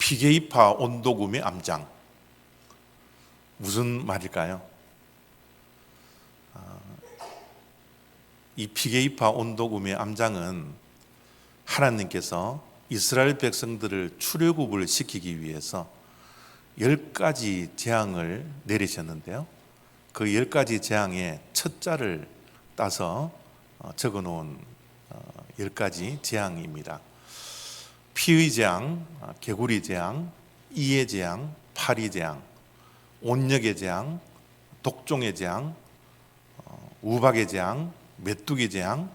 피게이파 온도금의 암장. 무슨 말일까요? 이 피게이파 온도금의 암장은 하나님께서 이스라엘 백성들을 출애굽을 시키기 위해서 10가지 재앙을 내리셨는데요. 그 10가지 재앙의 첫 자를 따서 적어놓은 10가지 재앙입니다. 피의 재앙, 개구리 재앙, 이의 재앙, 파리 재앙, 온역의 재앙, 독종의 재앙, 우박의 재앙, 메뚜기 재앙,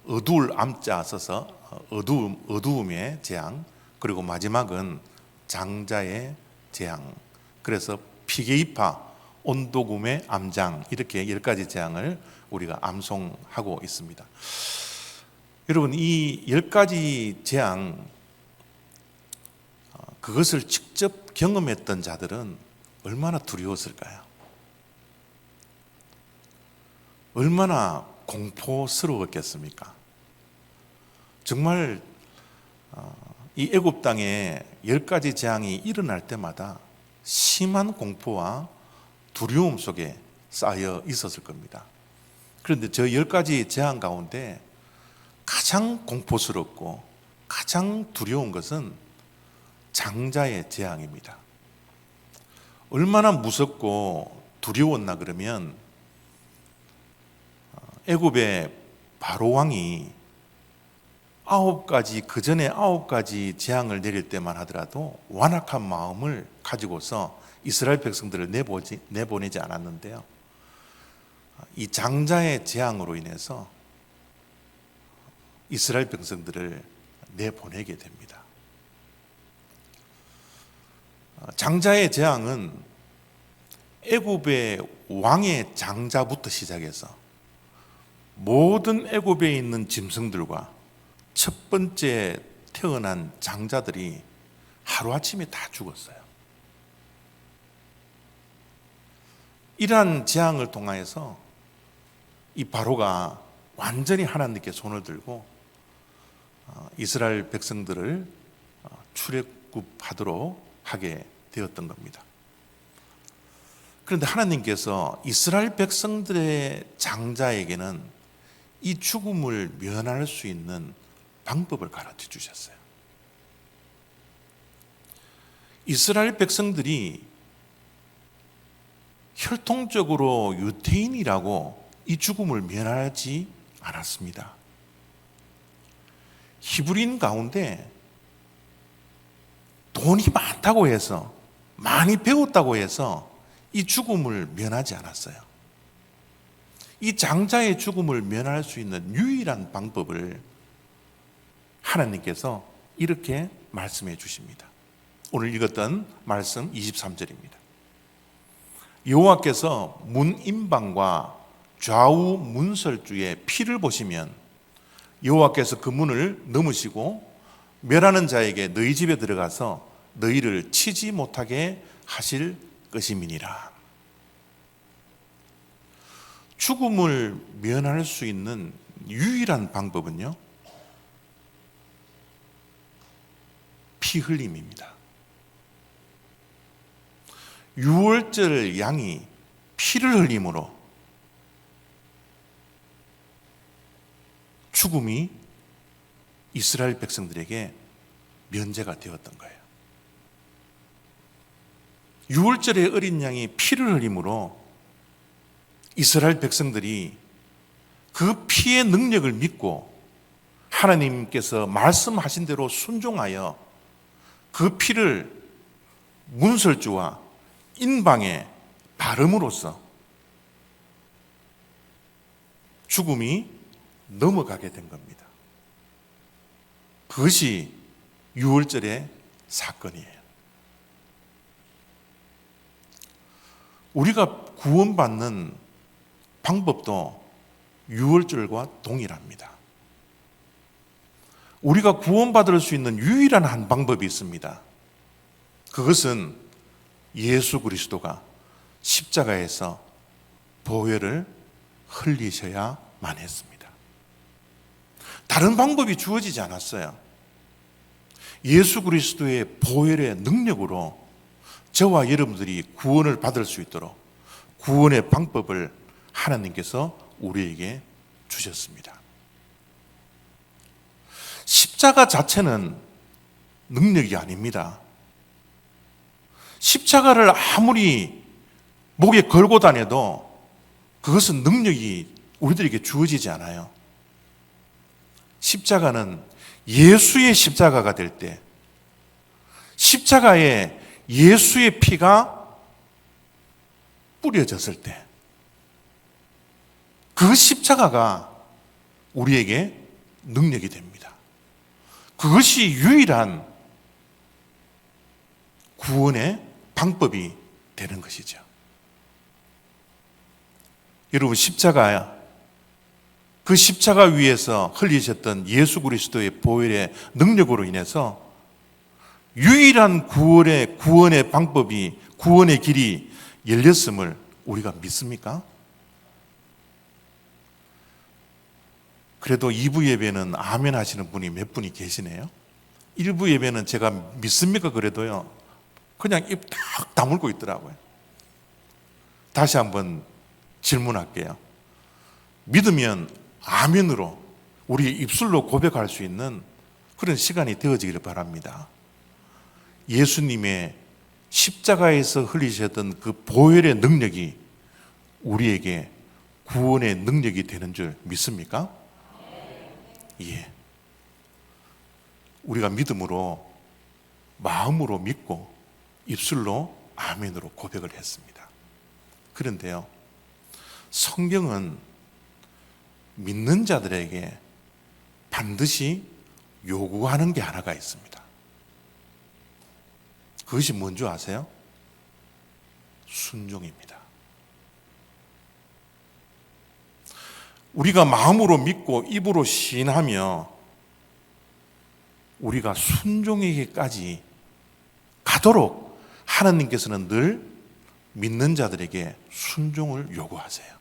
어두울 암자 써서 어두움의 재앙, 그리고 마지막은 장자의 재앙. 그래서 피게이파 온도금의 암장, 이렇게 10가지 재앙을 우리가 암송하고 있습니다. 여러분, 이 10가지 재앙, 그것을 직접 경험했던 자들은 얼마나 두려웠을까요? 얼마나 공포스러웠겠습니까? 정말 이 애굽 땅에 10가지 재앙이 일어날 때마다 심한 공포와 두려움 속에 쌓여 있었을 겁니다. 그런데 저 10가지 재앙 가운데 가장 공포스럽고 가장 두려운 것은 장자의 재앙입니다. 얼마나 무섭고 두려웠나 그러면 애굽의 바로 왕이 그 전에 9가지 재앙을 내릴 때만 하더라도 완악한 마음을 가지고서 이스라엘 백성들을 내보내지 않았는데요. 이 장자의 재앙으로 인해서 이스라엘 백성들을 내보내게 됩니다. 장자의 재앙은 애굽의 왕의 장자부터 시작해서 모든 애굽에 있는 짐승들과 첫 번째 태어난 장자들이 하루아침에 다 죽었어요. 이러한 재앙을 통하여서 이 바로가 완전히 하나님께 손을 들고 이스라엘 백성들을 출애굽하도록 하게 되었던 겁니다. 그런데 하나님께서 이스라엘 백성들의 장자에게는 이 죽음을 면할 수 있는 방법을 가르쳐 주셨어요. 이스라엘 백성들이 혈통적으로 유태인이라고 이 죽음을 면하지 않았습니다. 히브리인 가운데 돈이 많다고 해서, 많이 배웠다고 해서 이 죽음을 면하지 않았어요. 이 장자의 죽음을 면할 수 있는 유일한 방법을 하나님께서 이렇게 말씀해 주십니다. 오늘 읽었던 말씀 23절입니다. 여호와께서 문임방과 좌우 문설주의 피를 보시면 여호와께서 그 문을 넘으시고 멸하는 자에게 너희 집에 들어가서 너희를 치지 못하게 하실 것임이니라. 죽음을 면할 수 있는 유일한 방법은요, 피 흘림입니다. 유월절 양이 피를 흘림으로 죽음이 이스라엘 백성들에게 면제가 되었던 거예요. 유월절의 어린 양이 피를 흘림으로 이스라엘 백성들이 그 피의 능력을 믿고 하나님께서 말씀하신 대로 순종하여 그 피를 문설주와 인방에 바름으로써 죽음이 넘어가게 된 겁니다. 그것이 유월절의 사건이에요. 우리가 구원받는 방법도 유월절과 동일합니다. 우리가 구원받을 수 있는 유일한 한 방법이 있습니다. 그것은 예수 그리스도가 십자가에서 보혈을 흘리셔야만 했습니다. 다른 방법이 주어지지 않았어요. 예수 그리스도의 보혈의 능력으로 저와 여러분들이 구원을 받을 수 있도록 구원의 방법을 하나님께서 우리에게 주셨습니다. 십자가 자체는 능력이 아닙니다. 십자가를 아무리 목에 걸고 다녀도 그것은 능력이 우리들에게 주어지지 않아요. 십자가는 예수의 십자가가 될 때, 십자가에 예수의 피가 뿌려졌을 때, 그 십자가가 우리에게 능력이 됩니다. 그것이 유일한 구원의 방법이 되는 것이죠. 여러분, 그 십자가 위에서 흘리셨던 예수 그리스도의 보혈의 능력으로 인해서 유일한 구원의 방법이, 구원의 길이 열렸음을 우리가 믿습니까? 그래도 2부 예배는 아멘 하시는 분이 몇 분이 계시네요. 1부 예배는 제가 믿습니까? 그래도요, 그냥 입 딱 다물고 있더라고요. 다시 한번 질문할게요. 믿으면 아멘으로 우리 입술로 고백할 수 있는 그런 시간이 되어지기를 바랍니다. 예수님의 십자가에서 흘리셨던 그 보혈의 능력이 우리에게 구원의 능력이 되는 줄 믿습니까? 예. 우리가 믿음으로, 마음으로 믿고 입술로 아멘으로 고백을 했습니다. 그런데요, 성경은 믿는 자들에게 반드시 요구하는 게 하나가 있습니다. 그것이 뭔지 아세요? 순종입니다. 우리가 마음으로 믿고 입으로 시인하며 우리가 순종에게까지 가도록 하나님께서는 늘 믿는 자들에게 순종을 요구하세요.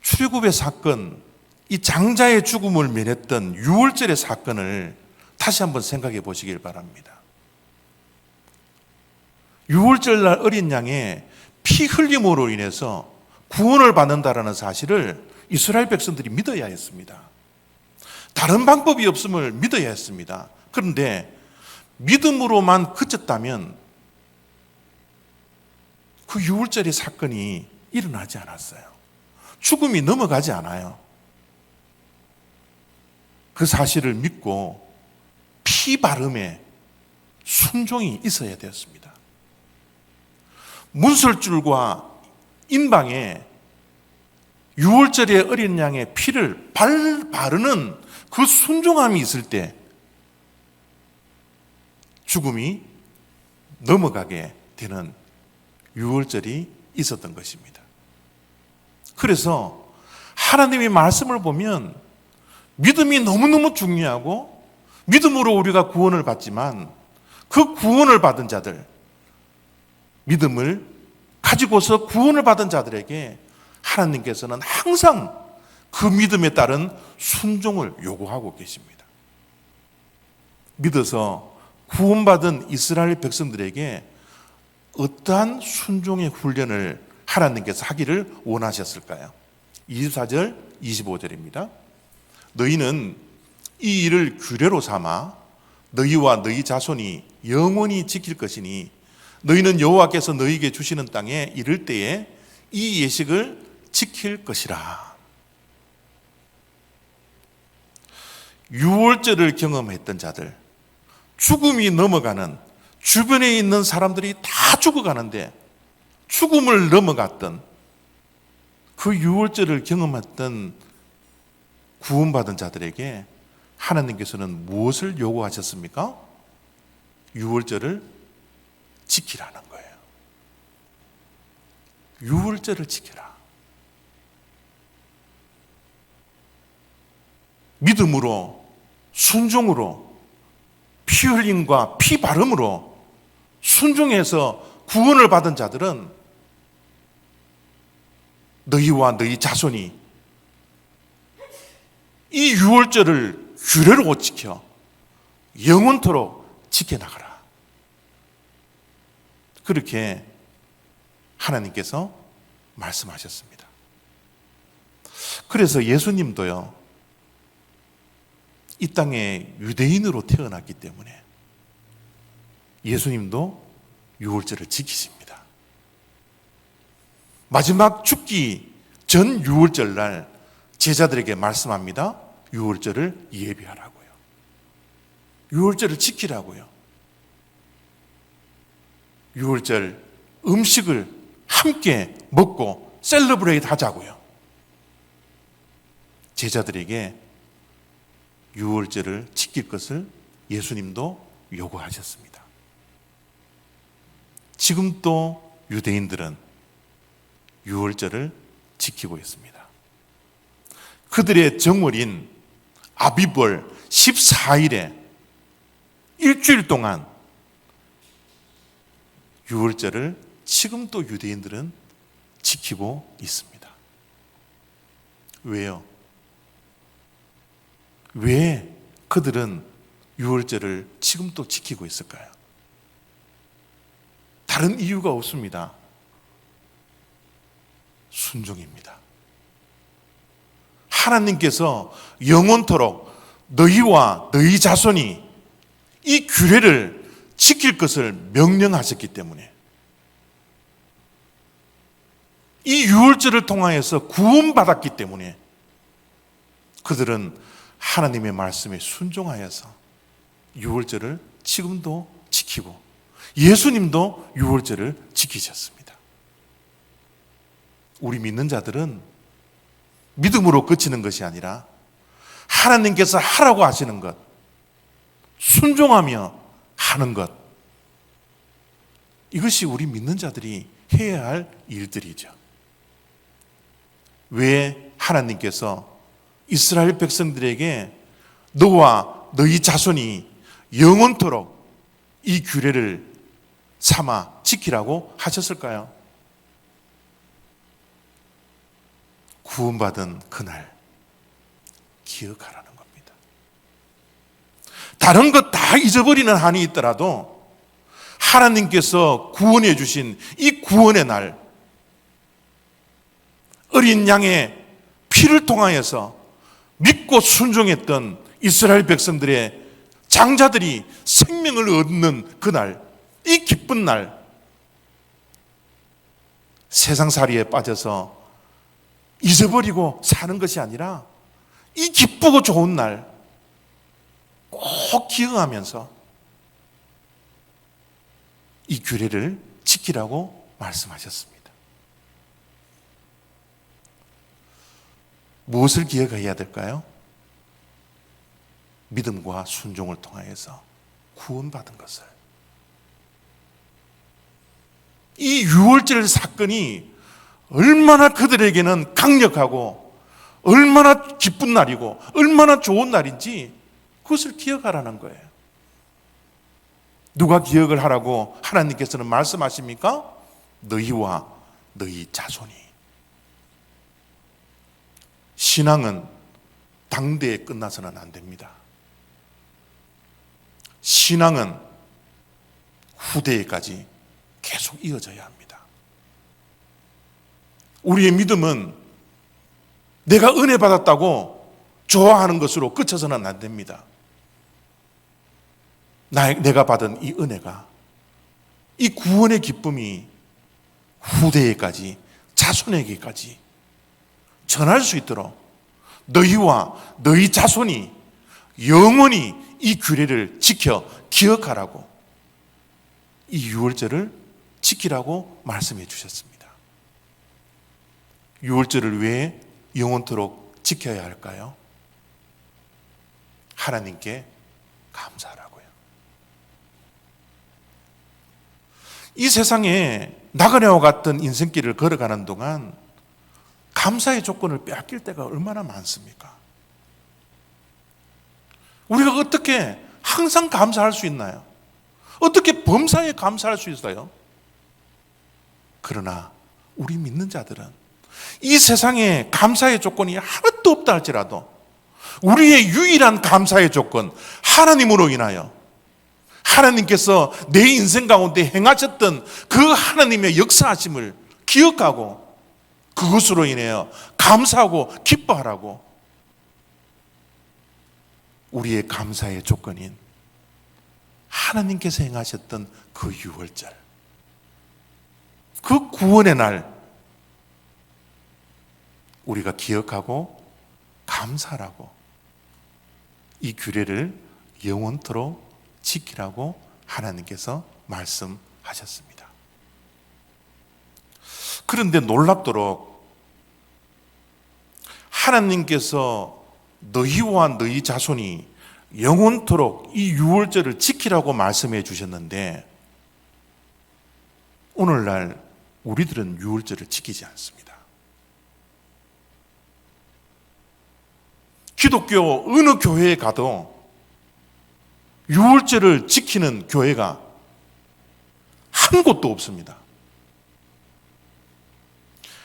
출애굽의 사건, 이 장자의 죽음을 면했던 유월절의 사건을 다시 한번 생각해 보시길 바랍니다. 유월절날 어린 양의 피 흘림으로 인해서 구원을 받는다라는 사실을 이스라엘 백성들이 믿어야 했습니다. 다른 방법이 없음을 믿어야 했습니다. 그런데 믿음으로만 그쳤다면 그 유월절의 사건이 일어나지 않았어요. 죽음이 넘어가지 않아요. 그 사실을 믿고 피 바름에 순종이 있어야 되었습니다. 문설줄과 인방에 유월절의 어린 양의 피를 바르는 그 순종함이 있을 때 죽음이 넘어가게 되는 유월절이 있었던 것입니다. 그래서 하나님의 말씀을 보면 믿음이 너무너무 중요하고 믿음으로 우리가 구원을 받지만 그 구원을 받은 자들, 믿음을 가지고서 구원을 받은 자들에게 하나님께서는 항상 그 믿음에 따른 순종을 요구하고 계십니다. 믿어서 구원받은 이스라엘 백성들에게 어떠한 순종의 훈련을 하나님께서 하기를 원하셨을까요? 24절, 25절입니다. 너희는 이 일을 규례로 삼아 너희와 너희 자손이 영원히 지킬 것이니 너희는 여호와께서 너희에게 주시는 땅에 이를 때에 이 예식을 지킬 것이라. 유월절을 경험했던 자들, 죽음이 넘어가는, 주변에 있는 사람들이 다 죽어가는데 죽음을 넘어갔던 그 유월절을 경험했던 구원받은 자들에게 하나님께서는 무엇을 요구하셨습니까? 유월절을 지키라는 거예요. 유월절을 지키라. 믿음으로, 순종으로, 피 흘림과 피 바름으로 순종해서 구원을 받은 자들은 너희와 너희 자손이 이 유월절을 규례를 못 지켜 영원토록 지켜나가라. 그렇게 하나님께서 말씀하셨습니다. 그래서 예수님도요, 이 땅에 유대인으로 태어났기 때문에 예수님도 유월절을 지키십니다. 마지막 죽기 전 유월절 날 제자들에게 말씀합니다. 유월절을 예비하라고요. 유월절을 지키라고요. 유월절 음식을 함께 먹고 셀러브레이트 하자고요. 제자들에게 유월절을 지킬 것을 예수님도 요구하셨습니다. 지금 또 유대인들은 유월절을 지키고 있습니다. 그들의 정월인 아비벌 14일에 일주일 동안 유월절을 지금 또 유대인들은 지키고 있습니다. 왜요? 왜 그들은 유월절을 지금 또 지키고 있을까요? 다른 이유가 없습니다. 순종입니다. 하나님께서 영원토록 너희와 너희 자손이 이 규례를 지킬 것을 명령하셨기 때문에 이 유월절을 통하여서 구원받았기 때문에 그들은 하나님의 말씀에 순종하여서 유월절을 지금도 지키고 예수님도 유월절을 지키셨습니다. 우리 믿는 자들은 믿음으로 그치는 것이 아니라 하나님께서 하라고 하시는 것, 순종하며 하는 것, 이것이 우리 믿는 자들이 해야 할 일들이죠. 왜 하나님께서 이스라엘 백성들에게 너와 너희 자손이 영원토록 이 규례를 삼아 지키라고 하셨을까요? 구원받은 그날 기억하라는 겁니다. 다른 것 다 잊어버리는 한이 있더라도 하나님께서 구원해 주신 이 구원의 날, 어린 양의 피를 통하여서 믿고 순종했던 이스라엘 백성들의 장자들이 생명을 얻는 그날, 이 기쁜 날, 세상살이에 빠져서 잊어버리고 사는 것이 아니라 이 기쁘고 좋은 날 꼭 기억하면서 이 규례를 지키라고 말씀하셨습니다. 무엇을 기억해야 될까요? 믿음과 순종을 통하여서 구원받은 것을. 이 유월절 사건이 얼마나 그들에게는 강력하고 얼마나 기쁜 날이고 얼마나 좋은 날인지 그것을 기억하라는 거예요. 누가 기억을 하라고 하나님께서는 말씀하십니까? 너희와 너희 자손이. 신앙은 당대에 끝나서는 안 됩니다. 신앙은 후대에까지 계속 이어져야 합니다. 우리의 믿음은 내가 은혜 받았다고 좋아하는 것으로 그쳐서는 안 됩니다. 내가 받은 이 은혜가, 이 구원의 기쁨이 후대에까지, 자손에게까지 전할 수 있도록 너희와 너희 자손이 영원히 이 규례를 지켜 기억하라고, 이 유월절을 지키라고 말씀해 주셨습니다. 유월절을 왜 영원토록 지켜야 할까요? 하나님께 감사하라고요. 이 세상에 나그네와 같은 인생길을 걸어가는 동안 감사의 조건을 빼앗길 때가 얼마나 많습니까? 우리가 어떻게 항상 감사할 수 있나요? 어떻게 범사에 감사할 수 있어요? 그러나 우리 믿는 자들은 이 세상에 감사의 조건이 하나도 없다 할지라도 우리의 유일한 감사의 조건, 하나님으로 인하여 하나님께서 내 인생 가운데 행하셨던 그 하나님의 역사하심을 기억하고 그것으로 인하여 감사하고 기뻐하라고. 우리의 감사의 조건인 하나님께서 행하셨던 그 유월절, 그 구원의 날 우리가 기억하고 감사하라고, 이 규례를 영원토록 지키라고 하나님께서 말씀하셨습니다. 그런데 놀랍도록 하나님께서 너희와 너희 자손이 영원토록 이 유월절을 지키라고 말씀해 주셨는데 오늘날 우리들은 유월절을 지키지 않습니다. 기독교 어느 교회에 가도 유월절을 지키는 교회가 한 곳도 없습니다.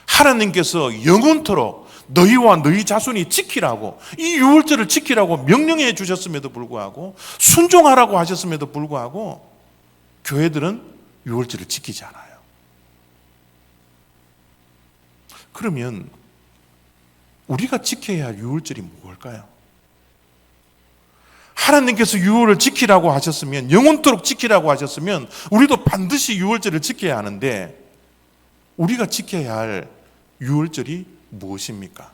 하나님께서 영원토록 너희와 너희 자손이 지키라고, 이 유월절을 지키라고 명령해 주셨음에도 불구하고, 순종하라고 하셨음에도 불구하고 교회들은 유월절을 지키지 않아요. 그러면 우리가 지켜야 할 유월절이 무엇일까요? 하나님께서 유월을 지키라고 하셨으면, 영원토록 지키라고 하셨으면 우리도 반드시 유월절을 지켜야 하는데 우리가 지켜야 할 유월절이 무엇입니까?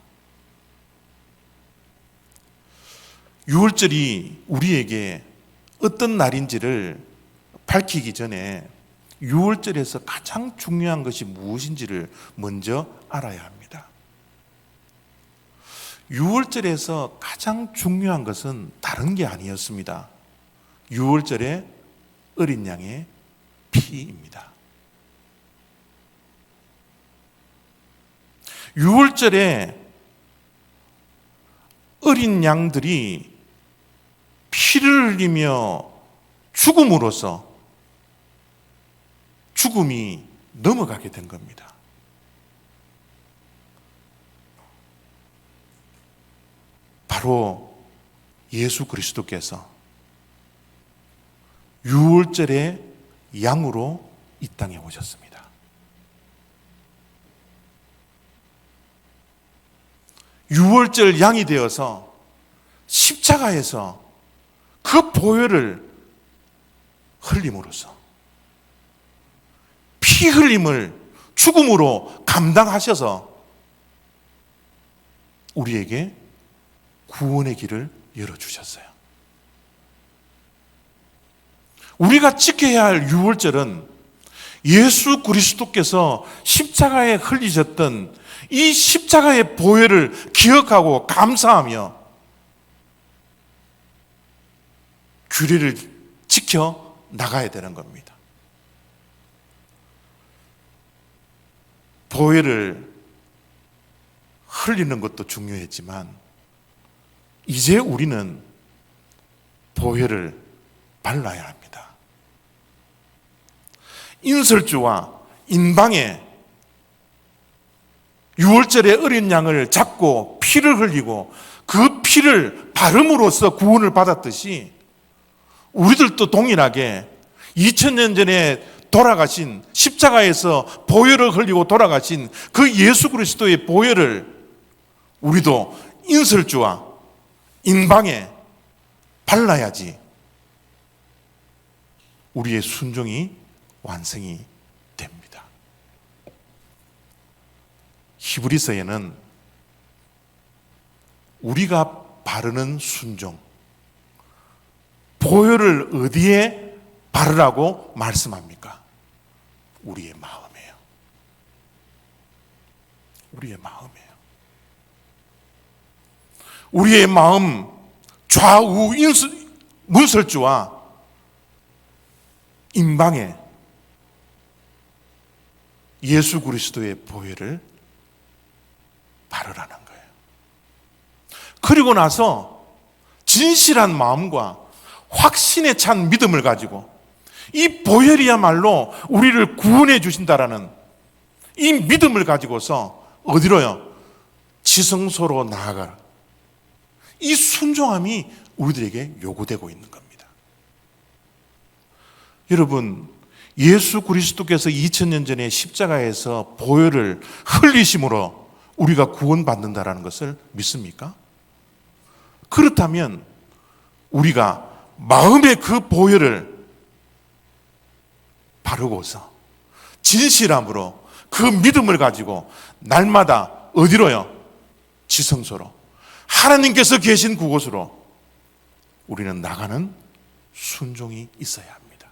유월절이 우리에게 어떤 날인지를 밝히기 전에 유월절에서 가장 중요한 것이 무엇인지를 먼저 알아야 합니다. 유월절에서 가장 중요한 것은 다른 게 아니었습니다. 유월절의 어린 양의 피입니다. 유월절에 어린 양들이 피를 흘리며 죽음으로써 죽음이 넘어가게 된 겁니다. 바로 예수 그리스도께서 유월절의 양으로 이 땅에 오셨습니다. 유월절 양이 되어서 십자가에서 그 보혈을 흘림으로써 피 흘림을 죽음으로 감당하셔서 우리에게 구원의 길을 열어주셨어요. 우리가 지켜야 할 유월절은 예수 그리스도께서 십자가에 흘리셨던 이 십자가의 보혈을 기억하고 감사하며 규례를 지켜 나가야 되는 겁니다. 보혈을 흘리는 것도 중요했지만 이제 우리는 보혈을 발라야 합니다. 인설주와 인방에 유월절의 어린 양을 잡고 피를 흘리고 그 피를 바름으로써 구원을 받았듯이 우리들도 동일하게 2000년 전에 돌아가신, 십자가에서 보혈을 흘리고 돌아가신 그 예수 그리스도의 보혈을 우리도 인설주와 인방에 발라야지 우리의 순종이 완성이 됩니다. 히브리서에는 우리가 바르는 순종, 보혈을 어디에 바르라고 말씀합니까? 우리의 마음이에요. 우리의 마음이에요. 우리의 마음 좌우 문설주와 인방에 예수 그리스도의 보혈을 바르라는 거예요. 그리고 나서 진실한 마음과 확신에 찬 믿음을 가지고 이 보혈이야말로 우리를 구원해 주신다라는 이 믿음을 가지고서 어디로요? 지성소로 나아가라. 이 순종함이 우리들에게 요구되고 있는 겁니다. 여러분, 예수 그리스도께서 2000년 전에 십자가에서 보혈을 흘리심으로 우리가 구원받는다라는 것을 믿습니까? 그렇다면 우리가 마음의 그 보혈을 바르고서 진실함으로 그 믿음을 가지고 날마다 어디로요? 지성소로, 하나님께서 계신 그곳으로 우리는 나가는 순종이 있어야 합니다.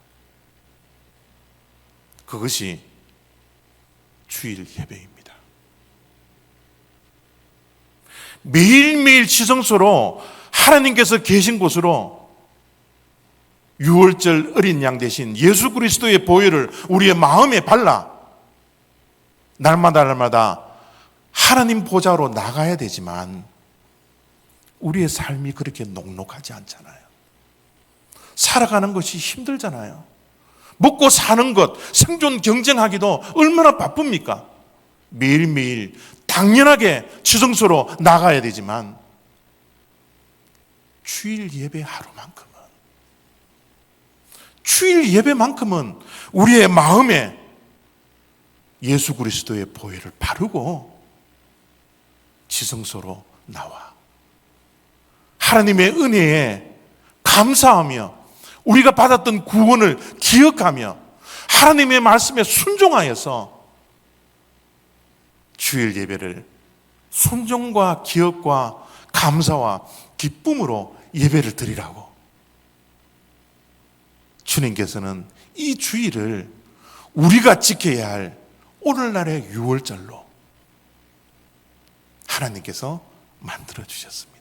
그것이 주일 예배입니다. 매일매일 지성소로 하나님께서 계신 곳으로 유월절 어린 양 대신 예수 그리스도의 보혈을 우리의 마음에 발라 날마다 하나님 보좌로 나가야 되지만 우리의 삶이 그렇게 녹록하지 않잖아요. 살아가는 것이 힘들잖아요. 먹고 사는 것, 생존 경쟁하기도 얼마나 바쁩니까? 매일매일 당연하게 지성소로 나가야 되지만 주일 예배 예배만큼은 우리의 마음에 예수 그리스도의 보혈을 바르고 지성소로 나와 하나님의 은혜에 감사하며 우리가 받았던 구원을 기억하며 하나님의 말씀에 순종하여서 주일 예배를 순종과 기억과 감사와 기쁨으로 예배를 드리라고 주님께서는 이 주일을 우리가 지켜야 할 오늘날의 유월절로 하나님께서 만들어 주셨습니다.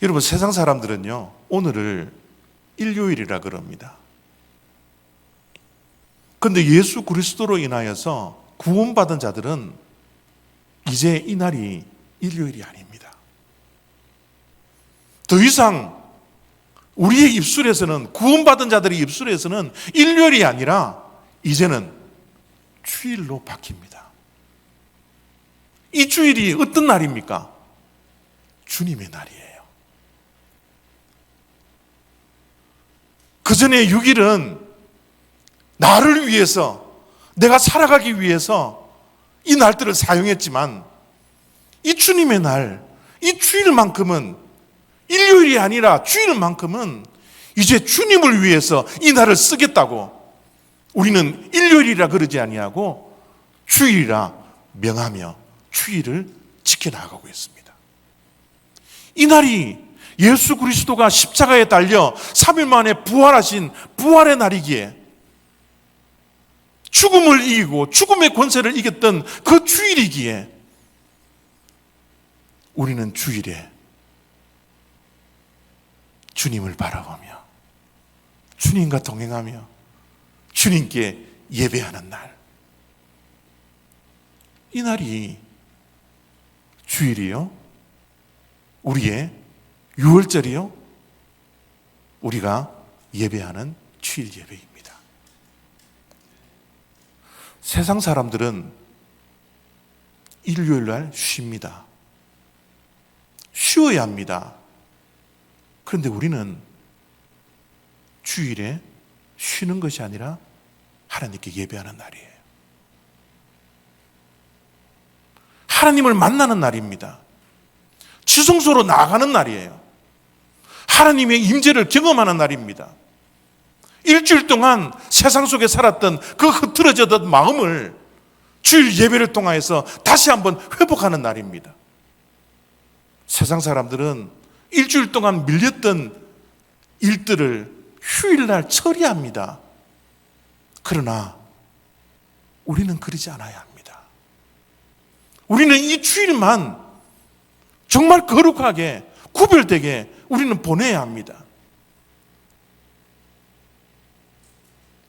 여러분, 세상 사람들은요 오늘을 일요일이라 그럽니다. 그런데 예수 그리스도로 인하여서 구원받은 자들은 이제 이 날이 일요일이 아닙니다. 더 이상 우리의 입술에서는, 구원받은 자들의 입술에서는 일요일이 아니라 이제는 주일로 바뀝니다. 이 주일이 어떤 날입니까? 주님의 날이에요. 그 전에 6일은 나를 위해서, 내가 살아가기 위해서 이 날들을 사용했지만 이 주님의 날, 이 주일만큼은, 일요일이 아니라 주일만큼은 이제 주님을 위해서 이 날을 쓰겠다고 우리는 일요일이라 그러지 아니하고 주일이라 명하며 주일을 지켜나가고 있습니다. 이 날이 예수 그리스도가 십자가에 달려 3일 만에 부활하신 부활의 날이기에 죽음을 이기고 죽음의 권세를 이겼던 그 주일이기에 우리는 주일에 주님을 바라보며 주님과 동행하며 주님께 예배하는 날, 이 날이 주일이요, 우리의 유월절이요, 우리가 예배하는 주일 예배입니다. 세상 사람들은 일요일 날 쉽니다. 쉬어야 합니다. 그런데 우리는 주일에 쉬는 것이 아니라 하나님께 예배하는 날이에요. 하나님을 만나는 날입니다. 지성소로 나아가는 날이에요. 하나님의 임재를 경험하는 날입니다. 일주일 동안 세상 속에 살았던 그 흐트러졌던 마음을 주일 예배를 통해서 다시 한번 회복하는 날입니다. 세상 사람들은 일주일 동안 밀렸던 일들을 휴일날 처리합니다. 그러나 우리는 그러지 않아야 합니다. 우리는 이 주일만 정말 거룩하게 구별되게 우리는 보내야 합니다.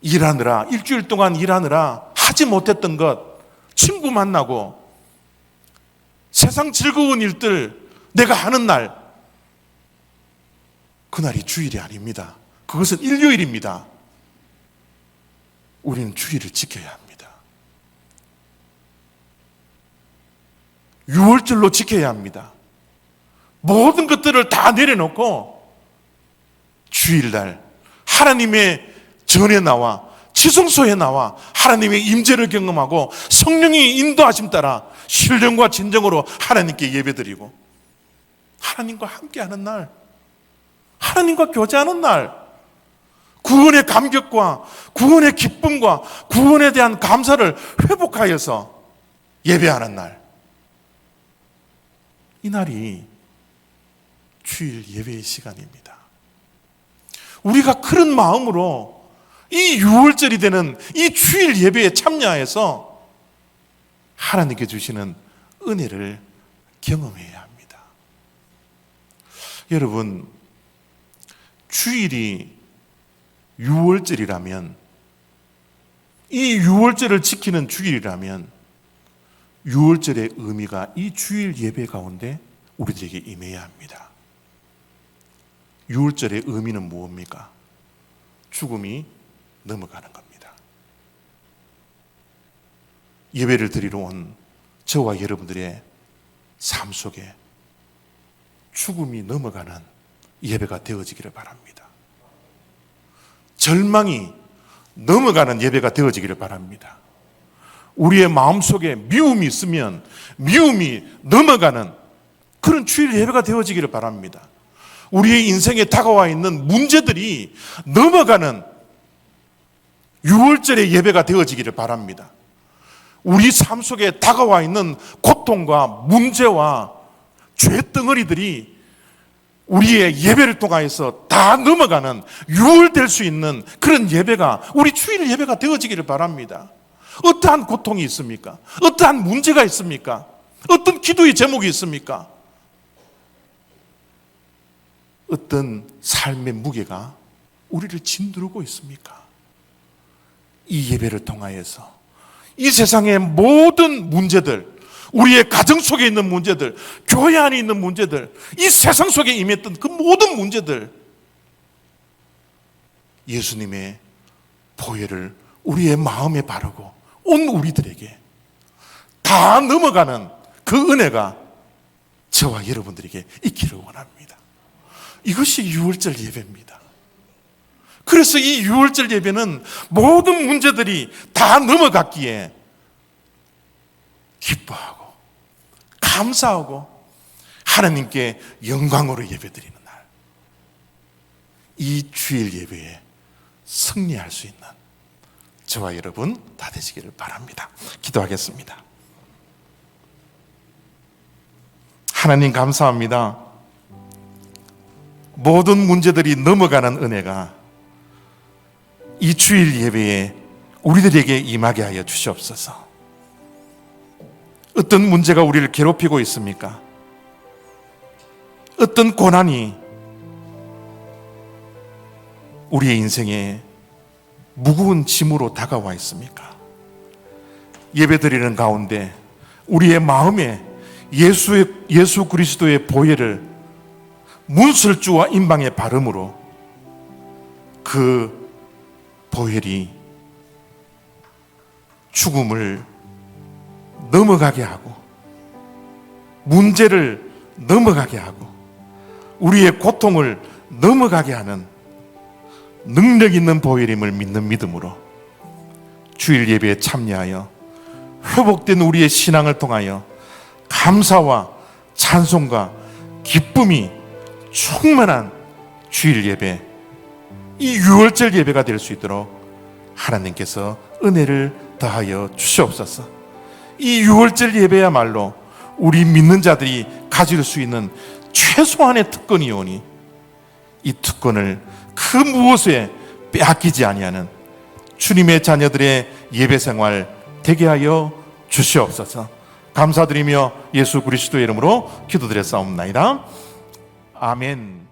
일하느라, 일주일 동안 일하느라 하지 못했던 것, 친구 만나고 세상 즐거운 일들 내가 하는 날, 그날이 주일이 아닙니다. 그것은 일요일입니다. 우리는 주일을 지켜야 합니다. 유월절로 지켜야 합니다. 모든 것들을 다 내려놓고 주일날 하나님의 전에 나와 지성소에 나와 하나님의 임재를 경험하고 성령이 인도하심 따라 신령과 진정으로 하나님께 예배드리고 하나님과 함께하는 날, 하나님과 교제하는 날, 구원의 감격과 구원의 기쁨과 구원에 대한 감사를 회복하여서 예배하는 날, 이 날이 주일 예배의 시간입니다. 우리가 그런 마음으로 이 유월절이 되는 이 주일 예배에 참여해서 하나님께 주시는 은혜를 경험해야 합니다. 여러분, 주일이 유월절이라면, 이 유월절을 지키는 주일이라면 유월절의 의미가 이 주일 예배 가운데 우리들에게 임해야 합니다. 유월절의 의미는 무엇입니까? 죽음이 넘어가는 겁니다. 예배를 드리러 온 저와 여러분들의 삶 속에 죽음이 넘어가는 예배가 되어지기를 바랍니다. 절망이 넘어가는 예배가 되어지기를 바랍니다. 우리의 마음속에 미움이 있으면 미움이 넘어가는 그런 주일 예배가 되어지기를 바랍니다. 우리의 인생에 다가와 있는 문제들이 넘어가는 유월절의 예배가 되어지기를 바랍니다. 우리 삶 속에 다가와 있는 고통과 문제와 죄덩어리들이 우리의 예배를 통하여서 다 넘어가는 유월될 수 있는 그런 예배가 우리 주일 예배가 되어지기를 바랍니다. 어떠한 고통이 있습니까? 어떠한 문제가 있습니까? 어떤 기도의 제목이 있습니까? 어떤 삶의 무게가 우리를 짓누르고 있습니까? 이 예배를 통하여서 이 세상의 모든 문제들, 우리의 가정 속에 있는 문제들, 교회 안에 있는 문제들, 이 세상 속에 임했던 그 모든 문제들, 예수님의 보혈을 우리의 마음에 바르고 온 우리들에게 다 넘어가는 그 은혜가 저와 여러분들에게 있기를 원합니다. 이것이 유월절 예배입니다. 그래서 이 유월절 예배는 모든 문제들이 다 넘어갔기에 기뻐하고 감사하고 하나님께 영광으로 예배드리는 날, 이 주일 예배에 승리할 수 있는 저와 여러분 다 되시기를 바랍니다. 기도하겠습니다. 하나님 감사합니다. 모든 문제들이 넘어가는 은혜가 이 주일 예배에 우리들에게 임하게 하여 주시옵소서. 어떤 문제가 우리를 괴롭히고 있습니까? 어떤 고난이 우리의 인생에 무거운 짐으로 다가와 있습니까? 예배드리는 가운데 우리의 마음에 예수 그리스도의 보혈을 문설주와 임방의 발음으로 그 보혈이 죽음을 넘어가게 하고 문제를 넘어가게 하고 우리의 고통을 넘어가게 하는 능력 있는 보혈임을 믿는 믿음으로 주일 예배에 참여하여 회복된 우리의 신앙을 통하여 감사와 찬송과 기쁨이 충만한 주일 예배, 이 유월절 예배가 될 수 있도록 하나님께서 은혜를 더하여 주시옵소서. 이 유월절 예배야말로 우리 믿는 자들이 가질 수 있는 최소한의 특권이오니 이 특권을 그 무엇에 빼앗기지 아니하는 주님의 자녀들의 예배 생활 되게 하여 주시옵소서. 감사드리며 예수 그리스도의 이름으로 기도드렸사옵나이다. 아멘.